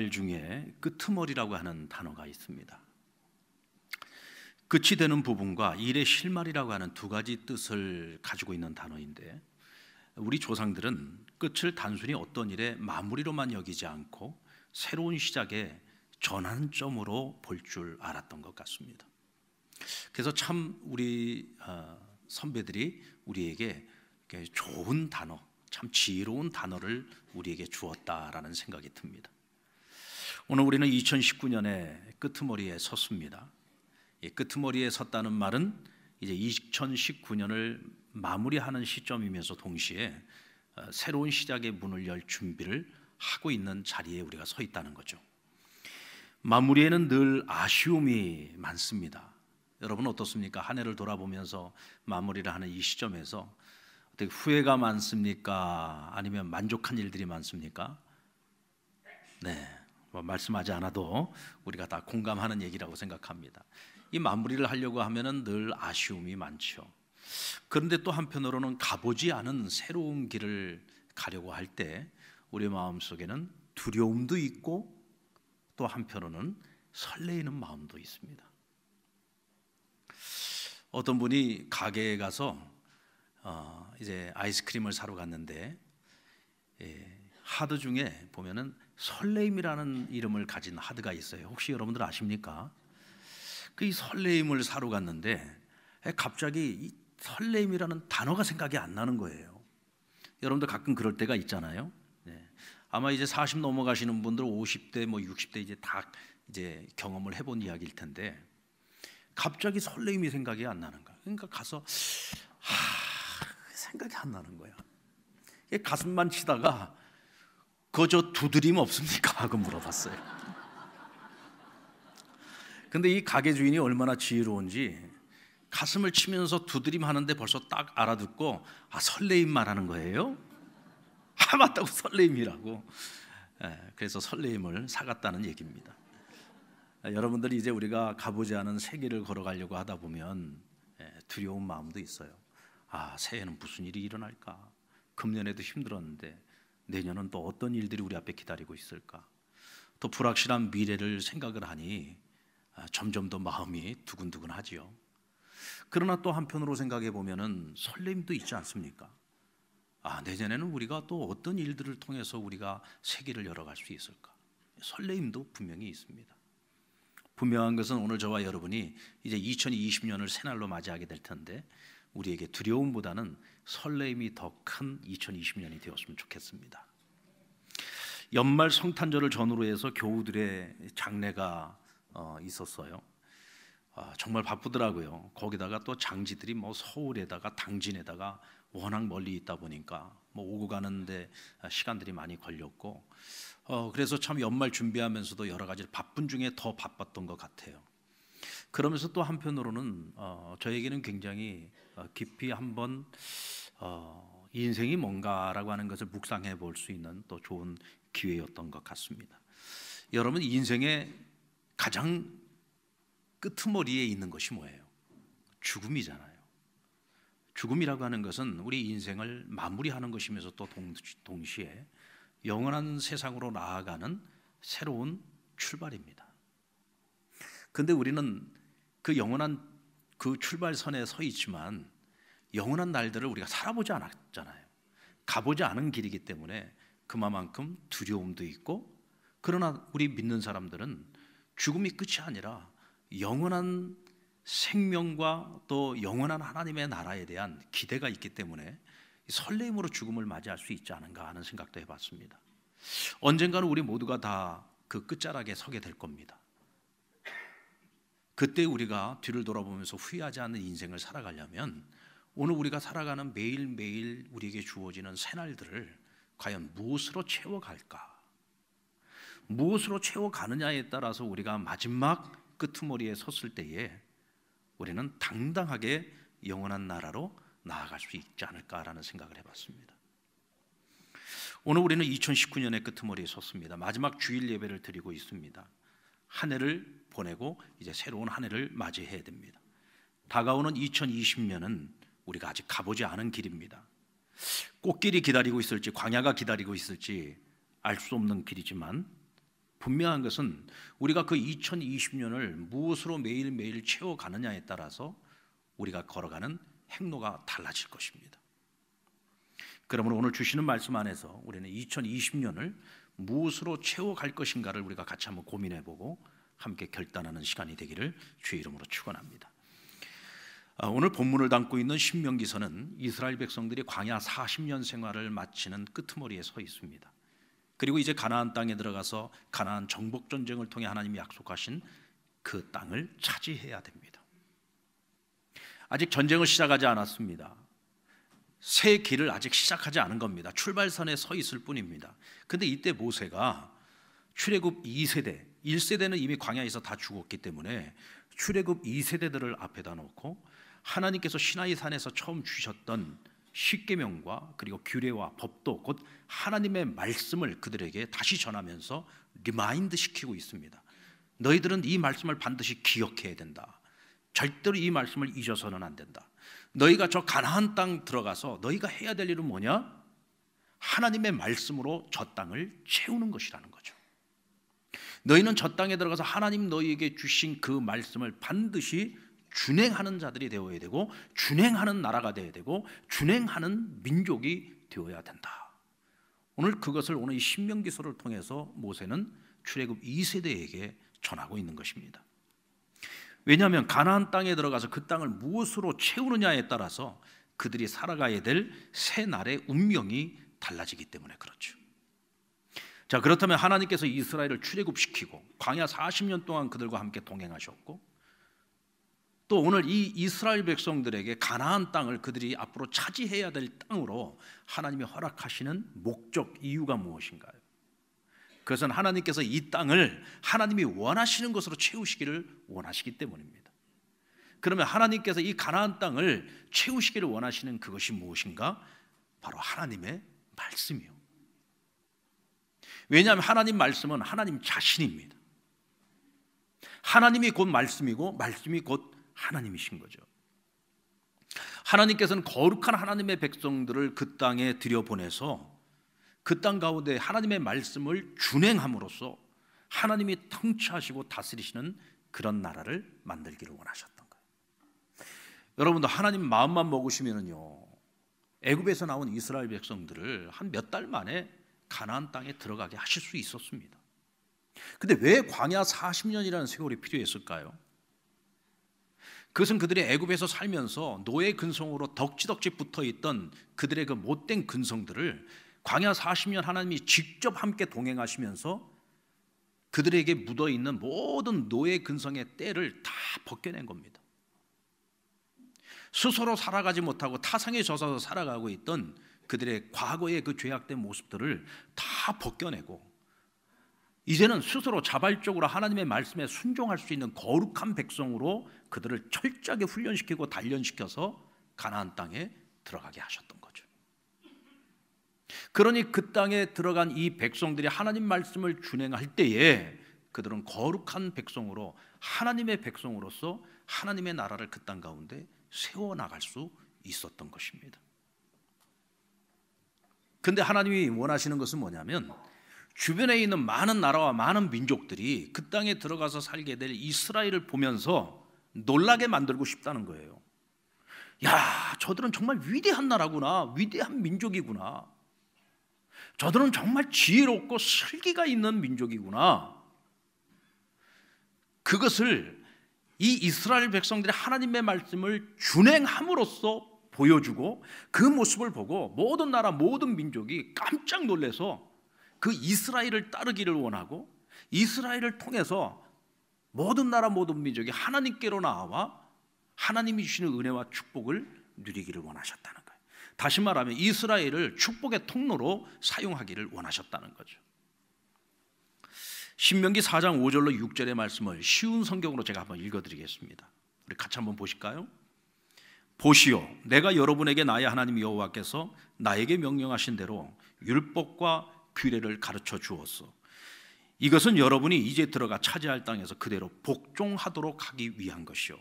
말 중에 끄트머리라고 하는 단어가 있습니다. 끝이 되는 부분과 일의 실말이라고 하는 두 가지 뜻을 가지고 있는 단어인데, 우리 조상들은 끝을 단순히 어떤 일의 마무리로만 여기지 않고 새로운 시작의 전환점으로 볼 줄 알았던 것 같습니다. 그래서 참 우리 선배들이 우리에게 좋은 단어, 참 지혜로운 단어를 우리에게 주었다라는 생각이 듭니다. 오늘 우리는 2019년의 끄트머리에 섰습니다. 이 끄트머리에 섰다는 말은 이제 2019년을 마무리하는 시점이면서 동시에 새로운 시작의 문을 열 준비를 하고 있는 자리에 우리가 서 있다는 거죠. 마무리에는 늘 아쉬움이 많습니다. 여러분 어떻습니까? 한 해를 돌아보면서 마무리를 하는 이 시점에서 어떻게 후회가 많습니까? 아니면 만족한 일들이 많습니까? 네, 말씀하지 않아도 우리가 다 공감하는 얘기라고 생각합니다. 이 마무리를 하려고 하면은 늘 아쉬움이 많죠. 그런데 또 한편으로는 가보지 않은 새로운 길을 가려고 할 때 우리 마음속에는 두려움도 있고 또 한편으로는 설레이는 마음도 있습니다. 어떤 분이 가게에 가서 이제 아이스크림을 사러 갔는데 하드 중에 보면은 설레임이라는 이름을 가진 하드가 있어요. 혹시 여러분들 아십니까? 그 이 설레임을 사러 갔는데 갑자기 이 설레임이라는 단어가 생각이 안 나는 거예요. 여러분들 가끔 그럴 때가 있잖아요. 네. 아마 이제 40 넘어가시는 분들 50대 뭐 60대 이제 다 이제 경험을 해본 이야기일 텐데 갑자기 설레임이 생각이 안 나는 거야. 그러니까 가서 생각이 안 나는 거야. 가슴만 치다가 그저 두드림 없습니까? 하고 물어봤어요. 근데 이 가게 주인이 얼마나 지혜로운지 가슴을 치면서 두드림 하는데 벌써 딱 알아듣고 설레임 말하는 거예요? 맞다고 설레임이라고. 그래서 설레임을 사갔다는 얘기입니다. 여러분들이 이제 우리가 가보지 않은 세계를 걸어가려고 하다 보면 두려운 마음도 있어요. 새해는 무슨 일이 일어날까? 금년에도 힘들었는데 내년은 또 어떤 일들이 우리 앞에 기다리고 있을까? 또 불확실한 미래를 생각을 하니 점점 더 마음이 두근두근하지요. 그러나 또 한편으로 생각해 보면은 설렘도 있지 않습니까? 내년에는 우리가 또 어떤 일들을 통해서 우리가 세계를 열어갈 수 있을까? 설레임도 분명히 있습니다. 분명한 것은 오늘 저와 여러분이 이제 2020년을 새날로 맞이하게 될 텐데 우리에게 두려움보다는 설레임이 더 큰 2020년이 되었으면 좋겠습니다. 연말 성탄절을 전후로 해서 교우들의 장례가 있었어요. 정말 바쁘더라고요. 거기다가 또 장지들이 뭐 서울에다가 당진에다가 워낙 멀리 있다 보니까 뭐 오고 가는데 시간들이 많이 걸렸고 그래서 참 연말 준비하면서도 여러 가지 바쁜 중에 더 바빴던 것 같아요. 그러면서 또 한편으로는 저에게는 굉장히 깊이 한번 인생이 뭔가라고 하는 것을 묵상해 볼 수 있는 또 좋은 기회였던 것 같습니다. 여러분 인생의 가장 끄트머리에 있는 것이 뭐예요? 죽음이잖아요. 죽음이라고 하는 것은 우리 인생을 마무리하는 것이면서 또 동시에 영원한 세상으로 나아가는 새로운 출발입니다. 그런데 우리는 그 영원한 그 출발선에 서 있지만 영원한 날들을 우리가 살아보지 않았잖아요. 가보지 않은 길이기 때문에 그만큼 두려움도 있고, 그러나 우리 믿는 사람들은 죽음이 끝이 아니라 영원한 생명과 또 영원한 하나님의 나라에 대한 기대가 있기 때문에 설렘으로 죽음을 맞이할 수 있지 않은가 하는 생각도 해봤습니다. 언젠가는 우리 모두가 다 그 끝자락에 서게 될 겁니다. 그때 우리가 뒤를 돌아보면서 후회하지 않는 인생을 살아가려면 오늘 우리가 살아가는 매일매일 우리에게 주어지는 새날들을 과연 무엇으로 채워갈까? 무엇으로 채워가느냐에 따라서 우리가 마지막 끄트머리에 섰을 때에 우리는 당당하게 영원한 나라로 나아갈 수 있지 않을까라는 생각을 해봤습니다. 오늘 우리는 2019년의 끄트머리에 섰습니다. 마지막 주일 예배를 드리고 있습니다. 한 해를 보내고 이제 새로운 한 해를 맞이해야 됩니다. 다가오는 2020년은 우리가 아직 가보지 않은 길입니다. 꽃길이 기다리고 있을지 광야가 기다리고 있을지 알 수 없는 길이지만 분명한 것은 우리가 그 2020년을 무엇으로 매일매일 채워가느냐에 따라서 우리가 걸어가는 행로가 달라질 것입니다. 그러므로 오늘 주시는 말씀 안에서 우리는 2020년을 무엇으로 채워갈 것인가를 우리가 같이 한번 고민해보고 함께 결단하는 시간이 되기를 주의 이름으로 축원합니다. 오늘 본문을 담고 있는 신명기서는 이스라엘 백성들이 광야 40년 생활을 마치는 끄트머리에 서 있습니다. 그리고 이제 가나안 땅에 들어가서 가나안 정복 전쟁을 통해 하나님이 약속하신 그 땅을 차지해야 됩니다. 아직 전쟁을 시작하지 않았습니다. 새 길을 아직 시작하지 않은 겁니다. 출발선에 서 있을 뿐입니다. 근데 이때 모세가 출애굽 2세대, 1세대는 이미 광야에서 다 죽었기 때문에 출애굽 2세대들을 앞에다 놓고 하나님께서 시나이 산에서 처음 주셨던 십계명과 그리고 규례와 법도 곧 하나님의 말씀을 그들에게 다시 전하면서 리마인드 시키고 있습니다. 너희들은 이 말씀을 반드시 기억해야 된다. 절대로 이 말씀을 잊어서는 안 된다. 너희가 저 가나안 땅 들어가서 너희가 해야 될 일은 뭐냐? 하나님의 말씀으로 저 땅을 채우는 것이라는 거죠. 너희는 저 땅에 들어가서 하나님 너희에게 주신 그 말씀을 반드시 준행하는 자들이 되어야 되고 준행하는 나라가 되어야 되고 준행하는 민족이 되어야 된다. 오늘 그것을 오늘 이 신명기서를 통해서 모세는 출애굽 2세대에게 전하고 있는 것입니다. 왜냐하면 가나안 땅에 들어가서 그 땅을 무엇으로 채우느냐에 따라서 그들이 살아가야 될 새 날의 운명이 달라지기 때문에 그렇죠. 자, 그렇다면 하나님께서 이스라엘을 출애굽시키고 광야 40년 동안 그들과 함께 동행하셨고 또 오늘 이 이스라엘 백성들에게 가나안 땅을 그들이 앞으로 차지해야 될 땅으로 하나님이 허락하시는 목적, 이유가 무엇인가요? 그것은 하나님께서 이 땅을 하나님이 원하시는 것으로 채우시기를 원하시기 때문입니다. 그러면 하나님께서 이 가나안 땅을 채우시기를 원하시는 그것이 무엇인가? 바로 하나님의 말씀이요. 왜냐하면 하나님 말씀은 하나님 자신입니다. 하나님이 곧 말씀이고 말씀이 곧 하나님이신 거죠. 하나님께서는 거룩한 하나님의 백성들을 그 땅에 들여보내서 그 땅 가운데 하나님의 말씀을 준행함으로써 하나님이 통치하시고 다스리시는 그런 나라를 만들기를 원하셨던 거예요. 여러분도 하나님 마음만 먹으시면은요, 애굽에서 나온 이스라엘 백성들을 한 몇 달 만에 가나안 땅에 들어가게 하실 수 있었습니다. 근데 왜 광야 40년이라는 세월이 필요했을까요? 그것은 그들이 애굽에서 살면서 노예 근성으로 덕지덕지 붙어있던 그들의 그 못된 근성들을 광야 40년 하나님이 직접 함께 동행하시면서 그들에게 묻어있는 모든 노예 근성의 때를 다 벗겨낸 겁니다. 스스로 살아가지 못하고 타성에 젖어서 살아가고 있던 그들의 과거의 그 죄악된 모습들을 다 벗겨내고 이제는 스스로 자발적으로 하나님의 말씀에 순종할 수 있는 거룩한 백성으로 그들을 철저하게 훈련시키고 단련시켜서 가나안 땅에 들어가게 하셨던 거죠. 그러니 그 땅에 들어간 이 백성들이 하나님 말씀을 준행할 때에 그들은 거룩한 백성으로 하나님의 백성으로서 하나님의 나라를 그 땅 가운데 세워나갈 수 있었던 것입니다. 근데 하나님이 원하시는 것은 뭐냐면 주변에 있는 많은 나라와 많은 민족들이 그 땅에 들어가서 살게 될 이스라엘을 보면서 놀라게 만들고 싶다는 거예요. 야, 저들은 정말 위대한 나라구나, 위대한 민족이구나. 저들은 정말 지혜롭고 슬기가 있는 민족이구나. 그것을 이 이스라엘 백성들이 하나님의 말씀을 준행함으로써 보여주고 그 모습을 보고 모든 나라 모든 민족이 깜짝 놀라서 그 이스라엘을 따르기를 원하고 이스라엘을 통해서 모든 나라 모든 민족이 하나님께로 나와 하나님이 주시는 은혜와 축복을 누리기를 원하셨다는 거예요. 다시 말하면 이스라엘을 축복의 통로로 사용하기를 원하셨다는 거죠. 신명기 4장 5절로 6절의 말씀을 쉬운 성경으로 제가 한번 읽어드리겠습니다. 우리 같이 한번 보실까요? 보시오, 내가 여러분에게 나의 하나님 여호와께서 나에게 명령하신 대로 율법과 규례를 가르쳐 주었소. 이것은 여러분이 이제 들어가 차지할 땅에서 그대로 복종하도록 하기 위한 것이요,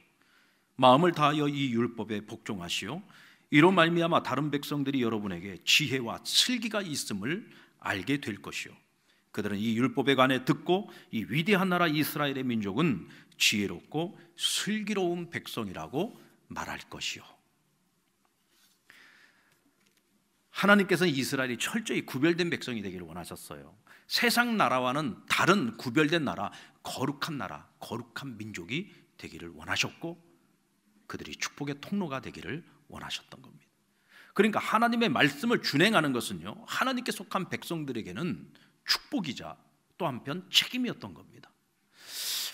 마음을 다하여 이 율법에 복종하시오. 이로 말미암아 다른 백성들이 여러분에게 지혜와 슬기가 있음을 알게 될 것이요, 그들은 이 율법에 관해 듣고 이 위대한 나라 이스라엘의 민족은 지혜롭고 슬기로운 백성이라고 말할 것이요. 하나님께서는 이스라엘이 철저히 구별된 백성이 되기를 원하셨어요. 세상 나라와는 다른 구별된 나라, 거룩한 나라, 거룩한 민족이 되기를 원하셨고 그들이 축복의 통로가 되기를 원하셨던 겁니다. 그러니까 하나님의 말씀을 준행하는 것은요, 하나님께 속한 백성들에게는 축복이자 또 한편 책임이었던 겁니다.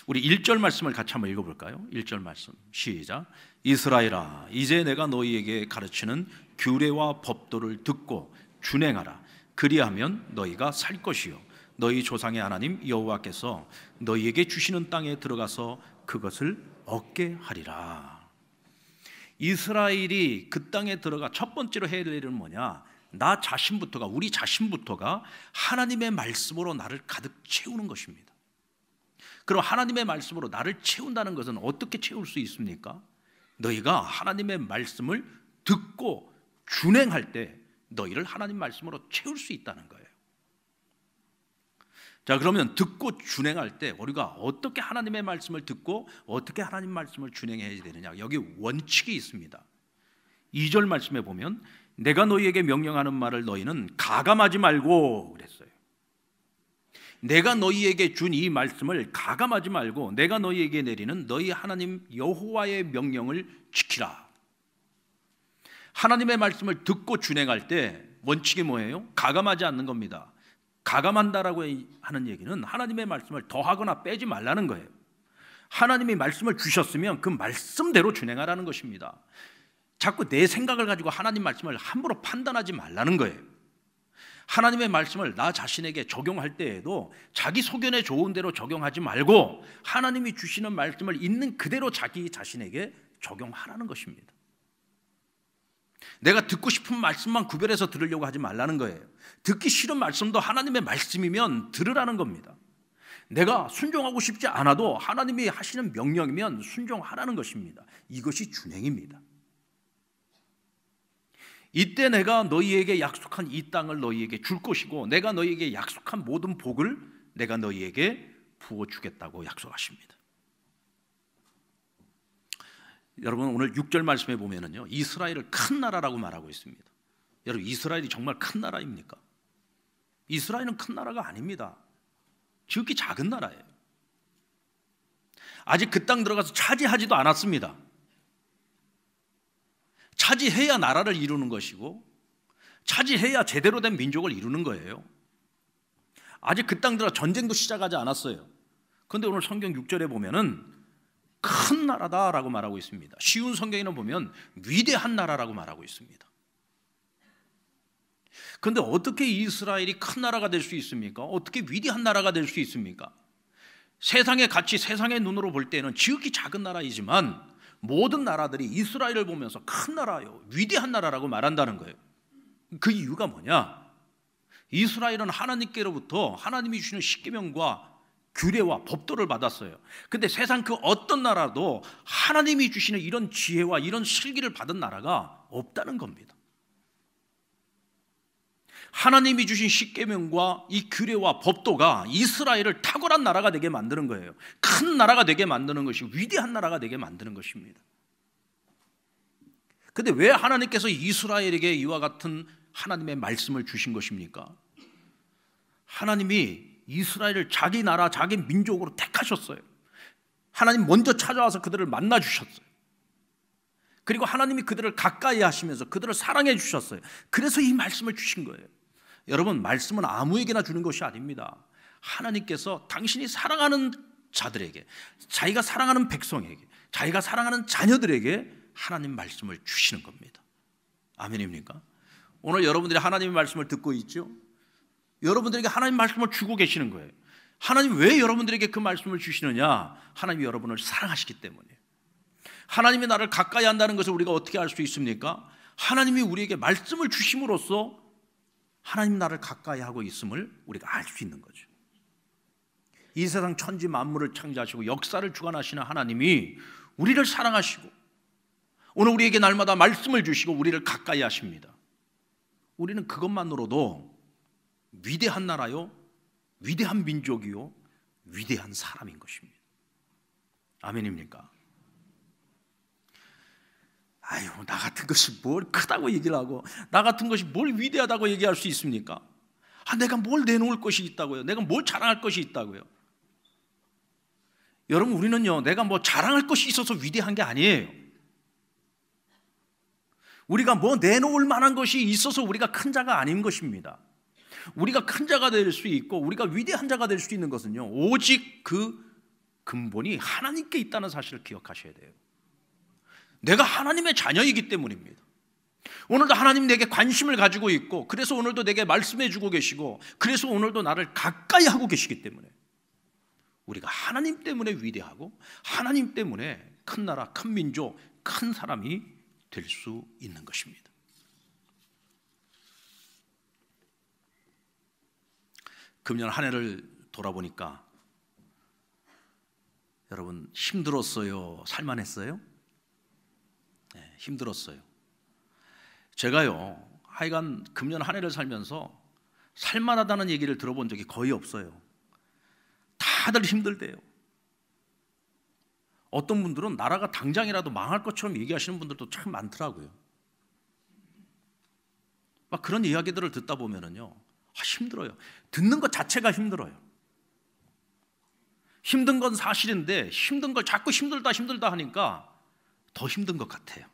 우리 1절 말씀을 같이 한번 읽어볼까요? 1절 말씀 시작. 이스라엘아, 이제 내가 너희에게 가르치는 규례와 법도를 듣고 준행하라. 그리하면 너희가 살 것이요 너희 조상의 하나님 여호와께서 너희에게 주시는 땅에 들어가서 그것을 얻게 하리라. 이스라엘이 그 땅에 들어가 첫 번째로 해야 될 일은 뭐냐? 나 자신부터가, 우리 자신부터가 하나님의 말씀으로 나를 가득 채우는 것입니다. 그럼 하나님의 말씀으로 나를 채운다는 것은 어떻게 채울 수 있습니까? 너희가 하나님의 말씀을 듣고 준행할 때 너희를 하나님 말씀으로 채울 수 있다는 거예요. 자, 그러면 듣고 준행할 때 우리가 어떻게 하나님의 말씀을 듣고 어떻게 하나님 말씀을 준행해야 되느냐? 여기 원칙이 있습니다. 2절 말씀에 보면 내가 너희에게 명령하는 말을 너희는 가감하지 말고 그랬어요. 내가 너희에게 준 이 말씀을 가감하지 말고 내가 너희에게 내리는 너희 하나님 여호와의 명령을 지키라. 하나님의 말씀을 듣고 준행할 때 원칙이 뭐예요? 가감하지 않는 겁니다. 가감한다라고 하는 얘기는 하나님의 말씀을 더하거나 빼지 말라는 거예요. 하나님이 말씀을 주셨으면 그 말씀대로 준행하라는 것입니다. 자꾸 내 생각을 가지고 하나님 말씀을 함부로 판단하지 말라는 거예요. 하나님의 말씀을 나 자신에게 적용할 때에도 자기 소견에 좋은 대로 적용하지 말고 하나님이 주시는 말씀을 있는 그대로 자기 자신에게 적용하라는 것입니다. 내가 듣고 싶은 말씀만 구별해서 들으려고 하지 말라는 거예요. 듣기 싫은 말씀도 하나님의 말씀이면 들으라는 겁니다. 내가 순종하고 싶지 않아도 하나님이 하시는 명령이면 순종하라는 것입니다. 이것이 준행입니다. 이때 내가 너희에게 약속한 이 땅을 너희에게 줄 것이고 내가 너희에게 약속한 모든 복을 내가 너희에게 부어주겠다고 약속하십니다. 여러분, 오늘 6절 말씀에 보면은요, 이스라엘을 큰 나라라고 말하고 있습니다. 여러분, 이스라엘이 정말 큰 나라입니까? 이스라엘은 큰 나라가 아닙니다. 지극히 작은 나라예요. 아직 그 땅 들어가서 차지하지도 않았습니다. 차지해야 나라를 이루는 것이고 차지해야 제대로 된 민족을 이루는 거예요. 아직 그 땅 들어가 전쟁도 시작하지 않았어요. 그런데 오늘 성경 6절에 보면은 큰 나라다라고 말하고 있습니다. 쉬운 성경에는 보면 위대한 나라라고 말하고 있습니다. 그런데 어떻게 이스라엘이 큰 나라가 될 수 있습니까? 어떻게 위대한 나라가 될 수 있습니까? 세상의 가치, 세상의 눈으로 볼 때는 지극히 작은 나라이지만 모든 나라들이 이스라엘을 보면서 큰 나라요, 위대한 나라라고 말한다는 거예요. 그 이유가 뭐냐? 이스라엘은 하나님께로부터 하나님이 주시는 십계명과 규례와 법도를 받았어요. 근데 세상 그 어떤 나라도 하나님이 주시는 이런 지혜와 이런 실기를 받은 나라가 없다는 겁니다. 하나님이 주신 십계명과 이 규례와 법도가 이스라엘을 탁월한 나라가 되게 만드는 거예요. 큰 나라가 되게 만드는 것이, 위대한 나라가 되게 만드는 것입니다. 근데 왜 하나님께서 이스라엘에게 이와 같은 하나님의 말씀을 주신 것입니까? 하나님이 이스라엘을 자기 나라, 자기 민족으로 택하셨어요. 하나님 먼저 찾아와서 그들을 만나 주셨어요. 그리고 하나님이 그들을 가까이 하시면서 그들을 사랑해 주셨어요. 그래서 이 말씀을 주신 거예요. 여러분, 말씀은 아무에게나 주는 것이 아닙니다. 하나님께서 당신이 사랑하는 자들에게, 자기가 사랑하는 백성에게, 자기가 사랑하는 자녀들에게 하나님 말씀을 주시는 겁니다. 아멘입니까? 오늘 여러분들이 하나님의 말씀을 듣고 있죠? 여러분들에게 하나님 말씀을 주고 계시는 거예요. 하나님 왜 여러분들에게 그 말씀을 주시느냐? 하나님이 여러분을 사랑하시기 때문이에요. 하나님이 나를 가까이 한다는 것을 우리가 어떻게 알 수 있습니까? 하나님이 우리에게 말씀을 주심으로써 하나님 나를 가까이 하고 있음을 우리가 알 수 있는 거죠. 이 세상 천지 만물을 창조하시고 역사를 주관하시는 하나님이 우리를 사랑하시고 오늘 우리에게 날마다 말씀을 주시고 우리를 가까이 하십니다. 우리는 그것만으로도 위대한 나라요, 위대한 민족이요 위대한 사람인 것입니다. 아멘입니까? 아유, 나 같은 것이 뭘 크다고 얘기를 하고 나 같은 것이 뭘 위대하다고 얘기할 수 있습니까? 내가 뭘 내놓을 것이 있다고요? 내가 뭘 자랑할 것이 있다고요? 여러분, 우리는요, 내가 뭐 자랑할 것이 있어서 위대한 게 아니에요. 우리가 뭐 내놓을 만한 것이 있어서 우리가 큰 자가 아닌 것입니다. 우리가 큰 자가 될 수 있고 우리가 위대한 자가 될 수 있는 것은요, 오직 그 근본이 하나님께 있다는 사실을 기억하셔야 돼요. 내가 하나님의 자녀이기 때문입니다. 오늘도 하나님 내게 관심을 가지고 있고, 그래서 오늘도 내게 말씀해 주고 계시고, 그래서 오늘도 나를 가까이 하고 계시기 때문에 우리가 하나님 때문에 위대하고 하나님 때문에 큰 나라, 큰 민족, 큰 사람이 될 수 있는 것입니다. 금년 한 해를 돌아보니까 여러분, 힘들었어요? 살만했어요? 네, 힘들었어요. 제가요, 하여간 금년 한 해를 살면서 살만하다는 얘기를 들어본 적이 거의 없어요. 다들 힘들대요. 어떤 분들은 나라가 당장이라도 망할 것처럼 얘기하시는 분들도 참 많더라고요. 막 그런 이야기들을 듣다 보면은요, 힘들어요. 듣는 것 자체가 힘들어요. 힘든 건 사실인데 힘든 걸 자꾸 힘들다 하니까 더 힘든 것 같아요.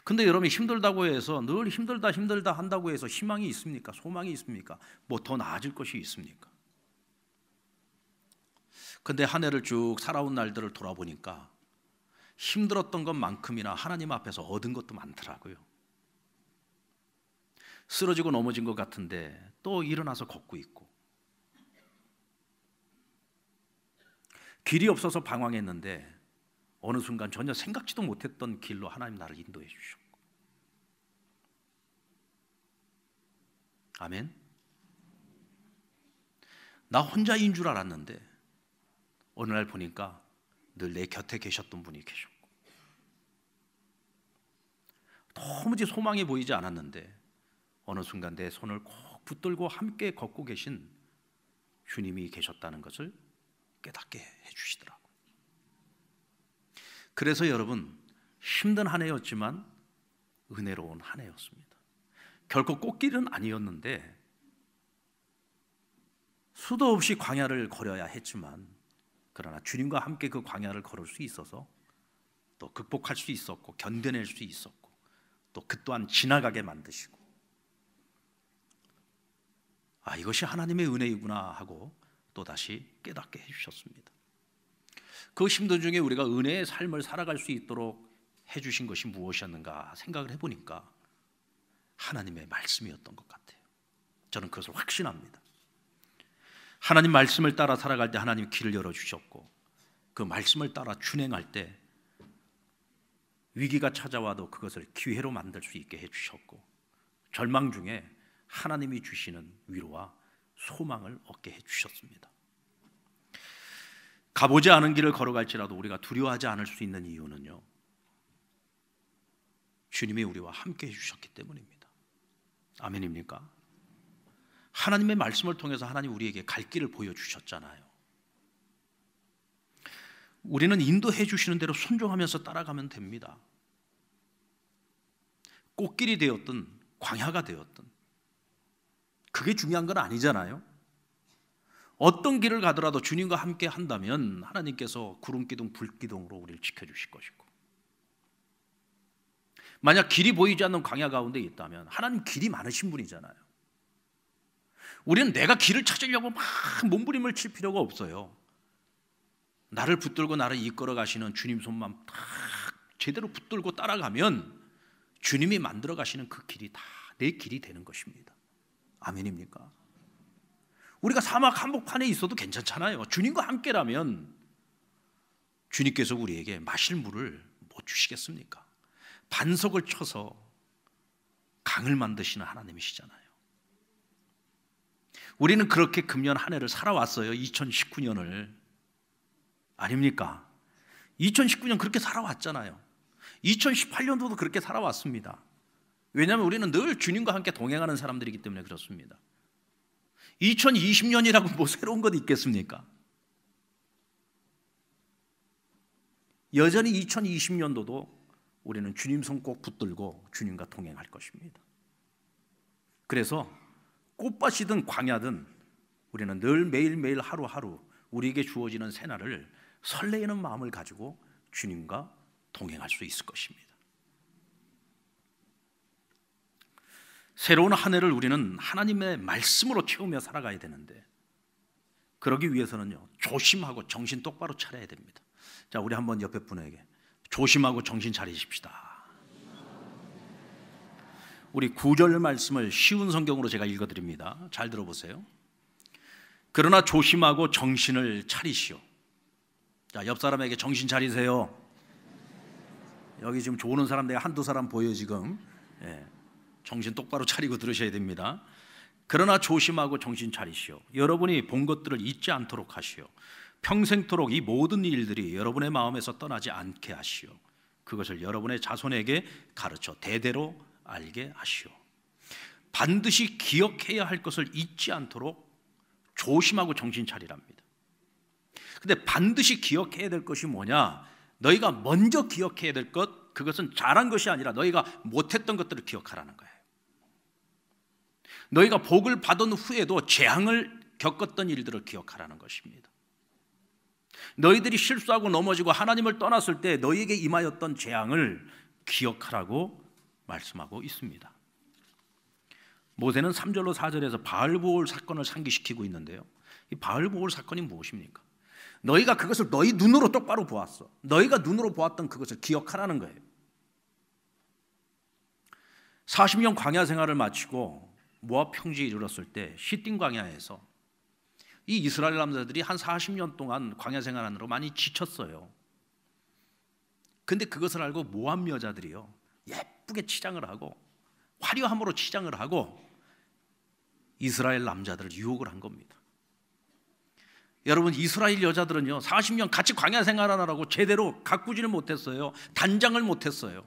근데 여러분, 힘들다고 해서 늘 힘들다 한다고 해서 희망이 있습니까? 소망이 있습니까? 뭐 더 나아질 것이 있습니까? 근데 한 해를 쭉 살아온 날들을 돌아보니까 힘들었던 것만큼이나 하나님 앞에서 얻은 것도 많더라고요. 쓰러지고 넘어진 것 같은데 또 일어나서 걷고 있고, 길이 없어서 방황했는데 어느 순간 전혀 생각지도 못했던 길로 하나님 나를 인도해 주셨고, 아멘. 나 혼자인 줄 알았는데 어느 날 보니까 늘 내 곁에 계셨던 분이 계셨고, 도무지 소망이 보이지 않았는데 어느 순간 내 손을 꼭 붙들고 함께 걷고 계신 주님이 계셨다는 것을 깨닫게 해주시더라고요. 그래서 여러분, 힘든 한 해였지만 은혜로운 한 해였습니다. 결코 꽃길은 아니었는데 수도 없이 광야를 걸어야 했지만, 그러나 주님과 함께 그 광야를 걸을 수 있어서 또 극복할 수 있었고 견뎌낼 수 있었고, 또 그 또한 지나가게 만드시고, 이것이 하나님의 은혜이구나 하고 또다시 깨닫게 해주셨습니다. 그 힘든 중에 우리가 은혜의 삶을 살아갈 수 있도록 해주신 것이 무엇이었는가 생각을 해보니까 하나님의 말씀이었던 것 같아요. 저는 그것을 확신합니다. 하나님 말씀을 따라 살아갈 때 하나님 길을 열어주셨고, 그 말씀을 따라 준행할 때 위기가 찾아와도 그것을 기회로 만들 수 있게 해주셨고, 절망 중에 하나님이 주시는 위로와 소망을 얻게 해주셨습니다. 가보지 않은 길을 걸어갈지라도 우리가 두려워하지 않을 수 있는 이유는요, 주님이 우리와 함께 해주셨기 때문입니다. 아멘입니까? 하나님의 말씀을 통해서 하나님 우리에게 갈 길을 보여주셨잖아요. 우리는 인도해 주시는 대로 순종하면서 따라가면 됩니다. 꽃길이 되었든 광야가 되었든 그게 중요한 건 아니잖아요. 어떤 길을 가더라도 주님과 함께 한다면 하나님께서 구름기둥 불기둥으로 우리를 지켜주실 것이고, 만약 길이 보이지 않는 광야 가운데 있다면 하나님 길이 많으신 분이잖아요. 우리는 내가 길을 찾으려고 막 몸부림을 칠 필요가 없어요. 나를 붙들고 나를 이끌어 가시는 주님 손만 딱 제대로 붙들고 따라가면 주님이 만들어 가시는 그 길이 다 내 길이 되는 것입니다. 아멘입니까? 우리가 사막 한복판에 있어도 괜찮잖아요. 주님과 함께라면 주님께서 우리에게 마실 물을 못 주시겠습니까? 반석을 쳐서 강을 만드시는 하나님이시잖아요. 우리는 그렇게 금년 한 해를 살아왔어요. 2019년을. 아닙니까? 2019년 그렇게 살아왔잖아요. 2018년도도 그렇게 살아왔습니다. 왜냐하면 우리는 늘 주님과 함께 동행하는 사람들이기 때문에 그렇습니다. 2020년이라고 뭐 새로운 것 있겠습니까? 여전히 2020년도도 우리는 주님 손 꼭 붙들고 주님과 동행할 것입니다. 그래서 꽃밭이든 광야든 우리는 늘 매일매일 하루하루 우리에게 주어지는 새날을 설레이는 마음을 가지고 주님과 동행할 수 있을 것입니다. 새로운 한 해를 우리는 하나님의 말씀으로 채우며 살아가야 되는데, 그러기 위해서는요, 조심하고 정신 똑바로 차려야 됩니다. 자, 우리 한번 옆에 분에게 조심하고 정신 차리십시다. 우리 9절 말씀을 쉬운 성경으로 제가 읽어드립니다. 잘 들어보세요. 그러나 조심하고 정신을 차리시오. 자, 옆 사람에게 정신 차리세요. 여기 지금 좋은 사람 내가 한두 사람 보여요 지금. 정신 똑바로 차리고 들으셔야 됩니다. 그러나 조심하고 정신 차리시오. 여러분이 본 것들을 잊지 않도록 하시오. 평생토록 이 모든 일들이 여러분의 마음에서 떠나지 않게 하시오. 그것을 여러분의 자손에게 가르쳐 대대로 알게 하시오. 반드시 기억해야 할 것을 잊지 않도록 조심하고 정신 차리랍니다. 근데 반드시 기억해야 될 것이 뭐냐? 너희가 먼저 기억해야 될 것, 그것은 잘한 것이 아니라 너희가 못했던 것들을 기억하라는 거예요. 너희가 복을 받은 후에도 재앙을 겪었던 일들을 기억하라는 것입니다. 너희들이 실수하고 넘어지고 하나님을 떠났을 때 너희에게 임하였던 재앙을 기억하라고 말씀하고 있습니다. 모세는 3절로 4절에서 바알보올 사건을 상기시키고 있는데요, 이 바알보올 사건이 무엇입니까? 너희가 그것을 너희 눈으로 똑바로 보았어. 너희가 눈으로 보았던 그것을 기억하라는 거예요. 40년 광야 생활을 마치고 모압 평지에 이르렀을 때 시딤 광야에서 이 이스라엘 남자들이 한 40년 동안 광야 생활하느라 많이 지쳤어요. 근데 그것을 알고 모압 여자들이요, 예쁘게 치장을 하고 화려함으로 치장을 하고 이스라엘 남자들을 유혹을 한 겁니다. 여러분, 이스라엘 여자들은요 40년 같이 광야 생활하느라고 제대로 가꾸지를 못했어요. 단장을 못했어요.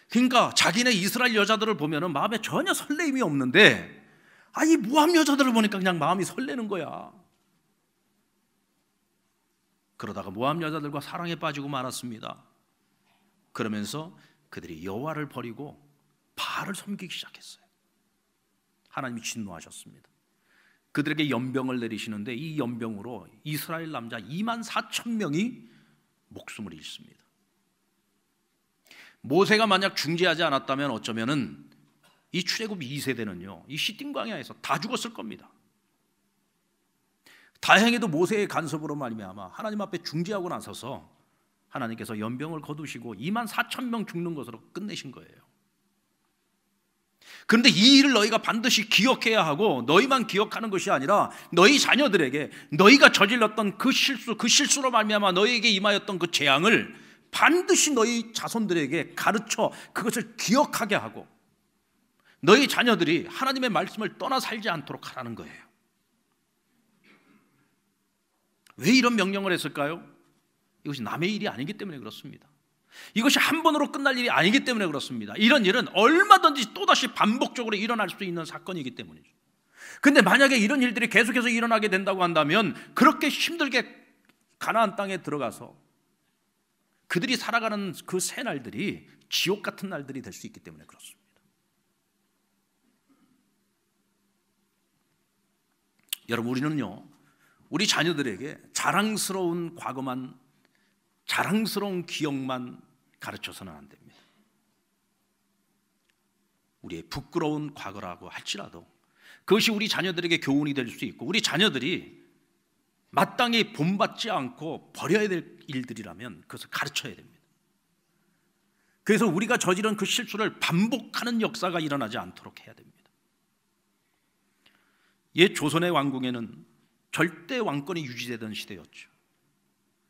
그러니까 자기네 이스라엘 여자들을 보면 마음에 전혀 설레임이 없는데, 이 모압 여자들을 보니까 그냥 마음이 설레는 거야. 그러다가 모압 여자들과 사랑에 빠지고 말았습니다. 그러면서 그들이 여호와를 버리고 바알을 섬기기 시작했어요. 하나님이 진노하셨습니다. 그들에게 연병을 내리시는데 이 연병으로 이스라엘 남자 24,000명이 목숨을 잃습니다. 모세가 만약 중재하지 않았다면 어쩌면은 이 출애굽 2세대는요 이 시딤 광야에서 다 죽었을 겁니다. 다행히도 모세의 간섭으로 말미암아 하나님 앞에 중재하고 나서서 하나님께서 연병을 거두시고 24,000명 죽는 것으로 끝내신 거예요. 그런데 이 일을 너희가 반드시 기억해야 하고, 너희만 기억하는 것이 아니라 너희 자녀들에게 너희가 저질렀던 그 실수로 말미암아 너희에게 임하였던 그 재앙을 반드시 너희 자손들에게 가르쳐 그것을 기억하게 하고, 너희 자녀들이 하나님의 말씀을 떠나 살지 않도록 하라는 거예요. 왜 이런 명령을 했을까요? 이것이 남의 일이 아니기 때문에 그렇습니다. 이것이 한 번으로 끝날 일이 아니기 때문에 그렇습니다. 이런 일은 얼마든지 또다시 반복적으로 일어날 수 있는 사건이기 때문이죠. 근데 만약에 이런 일들이 계속해서 일어나게 된다고 한다면 그렇게 힘들게 가나안 땅에 들어가서 그들이 살아가는 그 새 날들이 지옥 같은 날들이 될 수 있기 때문에 그렇습니다. 여러분, 우리는요 우리 자녀들에게 자랑스러운 과거만, 자랑스러운 기억만 가르쳐서는 안 됩니다. 우리의 부끄러운 과거라고 할지라도 그것이 우리 자녀들에게 교훈이 될 수 있고, 우리 자녀들이 마땅히 본받지 않고 버려야 될 일들이라면 그것을 가르쳐야 됩니다. 그래서 우리가 저지른 그 실수를 반복하는 역사가 일어나지 않도록 해야 됩니다. 옛 조선의 왕궁에는 절대 왕권이 유지되던 시대였죠.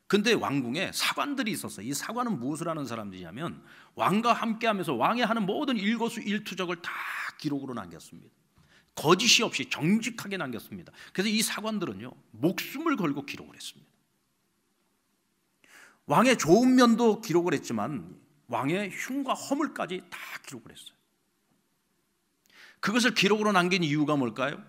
근데 왕궁에 사관들이 있었어요. 이 사관은 무엇을 하는 사람들이냐면 왕과 함께하면서 왕이 하는 모든 일거수일투족을 다 기록으로 남겼습니다. 거짓이 없이 정직하게 남겼습니다. 그래서 이 사관들은요 목숨을 걸고 기록을 했습니다. 왕의 좋은 면도 기록을 했지만 왕의 흉과 허물까지 다 기록을 했어요. 그것을 기록으로 남긴 이유가 뭘까요?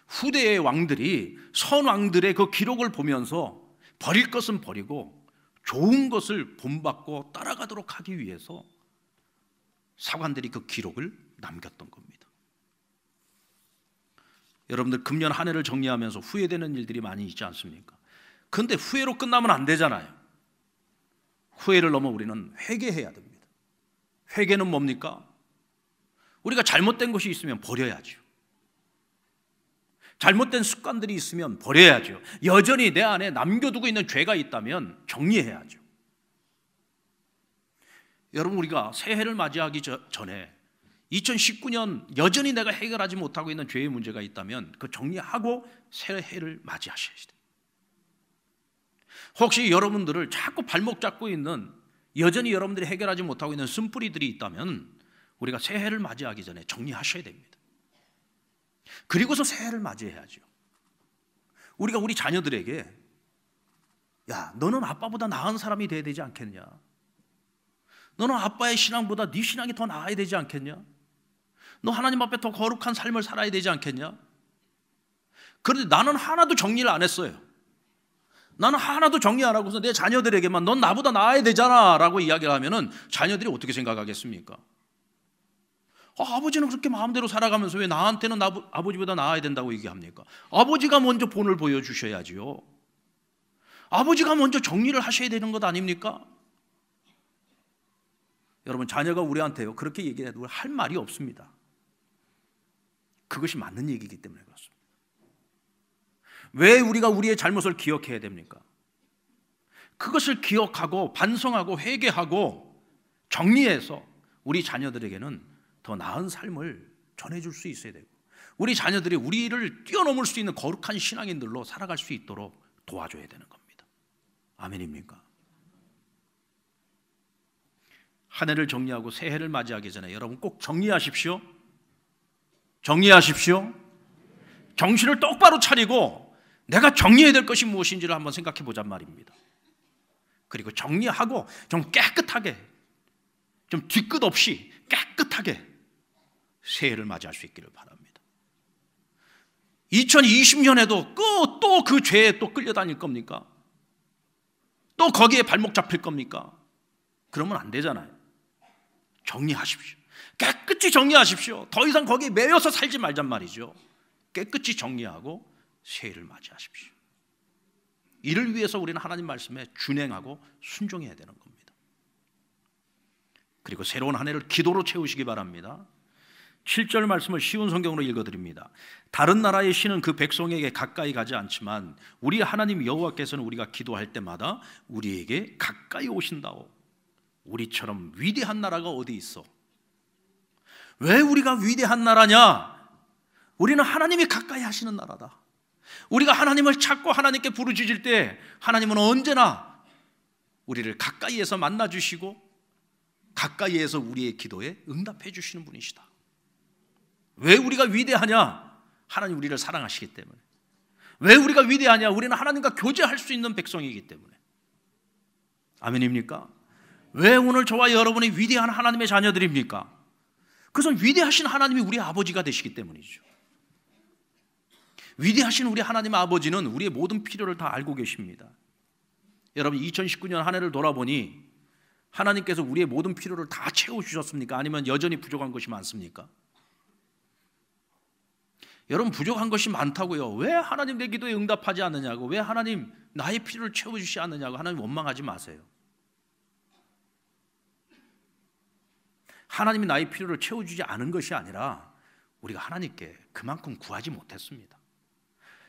후대의 왕들이 선왕들의 그 기록을 보면서 버릴 것은 버리고 좋은 것을 본받고 따라가도록 하기 위해서 사관들이 그 기록을 남겼던 겁니다. 여러분들 금년 한 해를 정리하면서 후회되는 일들이 많이 있지 않습니까? 그런데 후회로 끝나면 안 되잖아요. 후회를 넘어 우리는 회개해야 됩니다. 회개는 뭡니까? 우리가 잘못된 것이 있으면 버려야죠. 잘못된 습관들이 있으면 버려야죠. 여전히 내 안에 남겨두고 있는 죄가 있다면 정리해야죠. 여러분, 우리가 새해를 맞이하기 전에 2019년 여전히 내가 해결하지 못하고 있는 죄의 문제가 있다면 그 정리하고 새해를 맞이하셔야 돼요. 혹시 여러분들을 자꾸 발목 잡고 있는, 여전히 여러분들이 해결하지 못하고 있는 쓴뿌리들이 있다면 우리가 새해를 맞이하기 전에 정리하셔야 됩니다. 그리고서 새해를 맞이해야죠. 우리가 우리 자녀들에게 야, 너는 아빠보다 나은 사람이 돼야 되지 않겠냐? 너는 아빠의 신앙보다 네 신앙이 더 나아야 되지 않겠냐? 너 하나님 앞에 더 거룩한 삶을 살아야 되지 않겠냐? 그런데 나는 하나도 정리를 안 했어요. 나는 하나도 정리 안 하고서 내 자녀들에게만 넌 나보다 나아야 되잖아 라고 이야기를 하면은 자녀들이 어떻게 생각하겠습니까? 아버지는 그렇게 마음대로 살아가면서 왜 나한테는 아버지보다 나아야 된다고 얘기합니까? 아버지가 먼저 본을 보여주셔야지요. 아버지가 먼저 정리를 하셔야 되는 것 아닙니까? 여러분, 자녀가 우리한테요 그렇게 얘기해도 할 말이 없습니다. 그것이 맞는 얘기이기 때문에 그렇습니다. 왜 우리가 우리의 잘못을 기억해야 됩니까? 그것을 기억하고 반성하고 회개하고 정리해서 우리 자녀들에게는 더 나은 삶을 전해줄 수 있어야 되고, 우리 자녀들이 우리를 뛰어넘을 수 있는 거룩한 신앙인들로 살아갈 수 있도록 도와줘야 되는 겁니다. 아멘입니까? 한 해를 정리하고 새해를 맞이하기 전에 여러분 꼭 정리하십시오. 정리하십시오. 정신을 똑바로 차리고 내가 정리해야 될 것이 무엇인지를 한번 생각해 보잔 말입니다. 그리고 정리하고 좀 깨끗하게, 좀 뒤끝 없이 깨끗하게 새해를 맞이할 수 있기를 바랍니다. 2020년에도 또 그 죄에 또 끌려다닐 겁니까? 또 거기에 발목 잡힐 겁니까? 그러면 안 되잖아요. 정리하십시오. 깨끗이 정리하십시오. 더 이상 거기에 매여서 살지 말잔 말이죠. 깨끗이 정리하고 새해를 맞이하십시오. 이를 위해서 우리는 하나님 말씀에 준행하고 순종해야 되는 겁니다. 그리고 새로운 한 해를 기도로 채우시기 바랍니다. 7절 말씀을 쉬운 성경으로 읽어드립니다. 다른 나라의 신은 그 백성에게 가까이 가지 않지만 우리 하나님 여호와께서는 우리가 기도할 때마다 우리에게 가까이 오신다오. 우리처럼 위대한 나라가 어디 있어? 왜 우리가 위대한 나라냐? 우리는 하나님이 가까이 하시는 나라다. 우리가 하나님을 찾고 하나님께 부르짖을 때 하나님은 언제나 우리를 가까이에서 만나주시고 가까이에서 우리의 기도에 응답해 주시는 분이시다. 왜 우리가 위대하냐? 하나님 우리를 사랑하시기 때문에. 왜 우리가 위대하냐? 우리는 하나님과 교제할 수 있는 백성이기 때문에. 아멘입니까? 왜 오늘 저와 여러분이 위대한 하나님의 자녀들입니까? 그것은 위대하신 하나님이 우리 아버지가 되시기 때문이죠. 위대하신 우리 하나님 아버지는 우리의 모든 필요를 다 알고 계십니다. 여러분, 2019년 한 해를 돌아보니 하나님께서 우리의 모든 필요를 다 채워주셨습니까? 아니면 여전히 부족한 것이 많습니까? 여러분, 부족한 것이 많다고요. 왜 하나님 내 기도에 응답하지 않느냐고, 왜 하나님 나의 필요를 채워주시지 않느냐고 하나님 원망하지 마세요. 하나님이 나의 필요를 채워주지 않은 것이 아니라 우리가 하나님께 그만큼 구하지 못했습니다.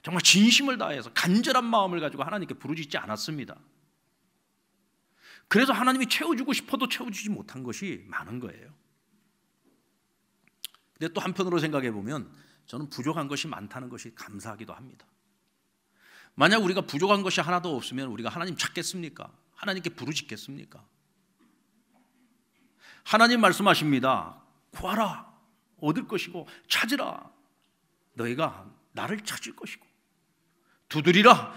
정말 진심을 다해서 간절한 마음을 가지고 하나님께 부르짖지 않았습니다. 그래서 하나님이 채워주고 싶어도 채워주지 못한 것이 많은 거예요. 근데 또 한편으로 생각해 보면 저는 부족한 것이 많다는 것이 감사하기도 합니다. 만약 우리가 부족한 것이 하나도 없으면 우리가 하나님 찾겠습니까? 하나님께 부르짖겠습니까? 하나님 말씀하십니다. 구하라, 얻을 것이고, 찾으라, 너희가 나를 찾을 것이고, 두드리라,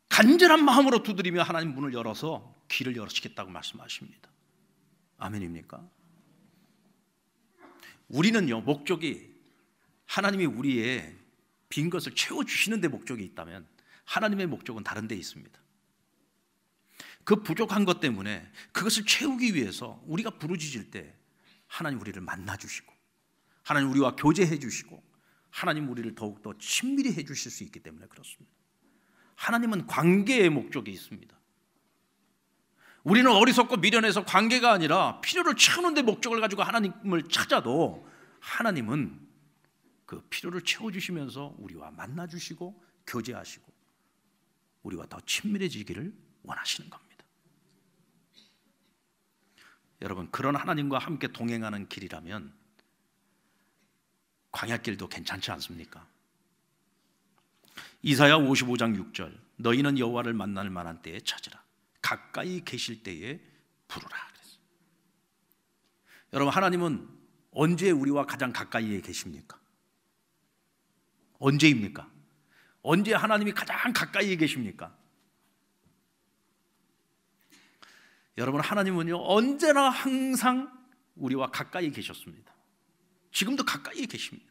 간절한 마음으로 두드리며 하나님 문을 열어서 길을 열어주겠다고 말씀하십니다. 아멘입니까? 우리는요, 목적이 하나님이 우리의 빈 것을 채워주시는 데 목적이 있다면 하나님의 목적은 다른 데 있습니다. 그 부족한 것 때문에 그것을 채우기 위해서 우리가 부르짖을 때 하나님 우리를 만나주시고, 하나님 우리와 교제해 주시고, 하나님 우리를 더욱더 친밀히 해 주실 수 있기 때문에 그렇습니다. 하나님은 관계의 목적이 있습니다. 우리는 어리석고 미련해서 관계가 아니라 필요를 채우는 데 목적을 가지고 하나님을 찾아도 하나님은 그 필요를 채워주시면서 우리와 만나주시고 교제하시고 우리와 더 친밀해지기를 원하시는 겁니다. 여러분, 그런 하나님과 함께 동행하는 길이라면 광야길도 괜찮지 않습니까? 이사야 55장 6절, 너희는 여호와를 만날 만한 때에 찾으라, 가까이 계실 때에 부르라 그랬어요. 여러분, 하나님은 언제 우리와 가장 가까이에 계십니까? 언제입니까? 언제 하나님이 가장 가까이에 계십니까? 여러분, 하나님은요 언제나 항상 우리와 가까이 계셨습니다. 지금도 가까이 계십니다.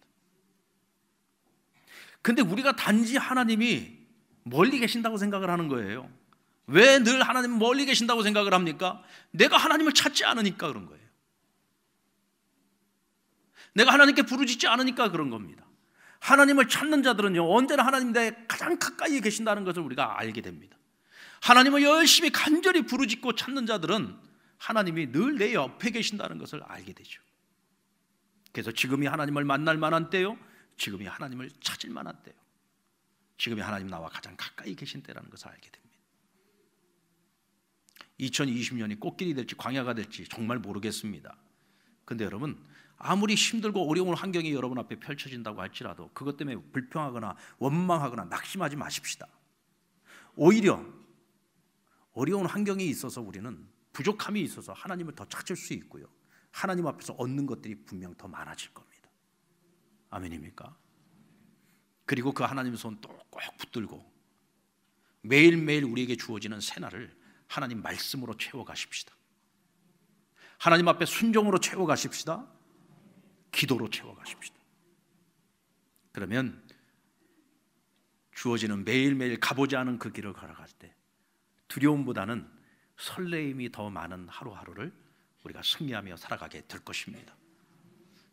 근데 우리가 단지 하나님이 멀리 계신다고 생각을 하는 거예요. 왜 늘 하나님은 멀리 계신다고 생각을 합니까? 내가 하나님을 찾지 않으니까 그런 거예요. 내가 하나님께 부르짖지 않으니까 그런 겁니다. 하나님을 찾는 자들은요 언제나 하나님 내 가장 가까이에 계신다는 것을 우리가 알게 됩니다. 하나님을 열심히 간절히 부르짖고 찾는 자들은 하나님이 늘 내 옆에 계신다는 것을 알게 되죠. 그래서 지금이 하나님을 만날 만한 때요, 지금이 하나님을 찾을 만한 때요, 지금이 하나님 나와 가장 가까이 계신 때라는 것을 알게 됩니다. 2020년이 꽃길이 될지 광야가 될지 정말 모르겠습니다. 근데 여러분, 아무리 힘들고 어려운 환경이 여러분 앞에 펼쳐진다고 할지라도 그것 때문에 불평하거나 원망하거나 낙심하지 마십시다. 오히려 어려운 환경이 있어서 우리는 부족함이 있어서 하나님을 더 찾을 수 있고요, 하나님 앞에서 얻는 것들이 분명 더 많아질 겁니다. 아멘입니까? 그리고 그 하나님의 손 또 꼭 붙들고 매일매일 우리에게 주어지는 새날을 하나님 말씀으로 채워가십시다. 하나님 앞에 순종으로 채워가십시다. 기도로 채워가십시다. 그러면 주어지는 매일매일 가보지 않은 그 길을 걸어갈 때 두려움보다는 설레임이 더 많은 하루하루를 우리가 승리하며 살아가게 될 것입니다.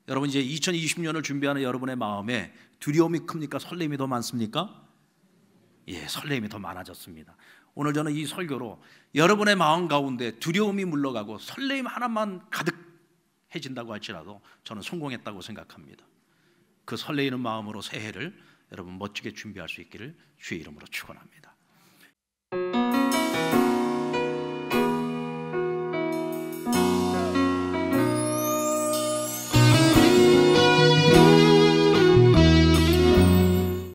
여러분, 이제 2020년을 준비하는 여러분의 마음에 두려움이 큽니까? 설레임이 더 많습니까? 예, 설레임이 더 많아졌습니다. 오늘 저는 이 설교로 여러분의 마음 가운데 두려움이 물러가고 설레임 하나만 가득해진다고 할지라도 저는 성공했다고 생각합니다. 그 설레이는 마음으로 새해를 여러분 멋지게 준비할 수 있기를 주의 이름으로 축원합니다.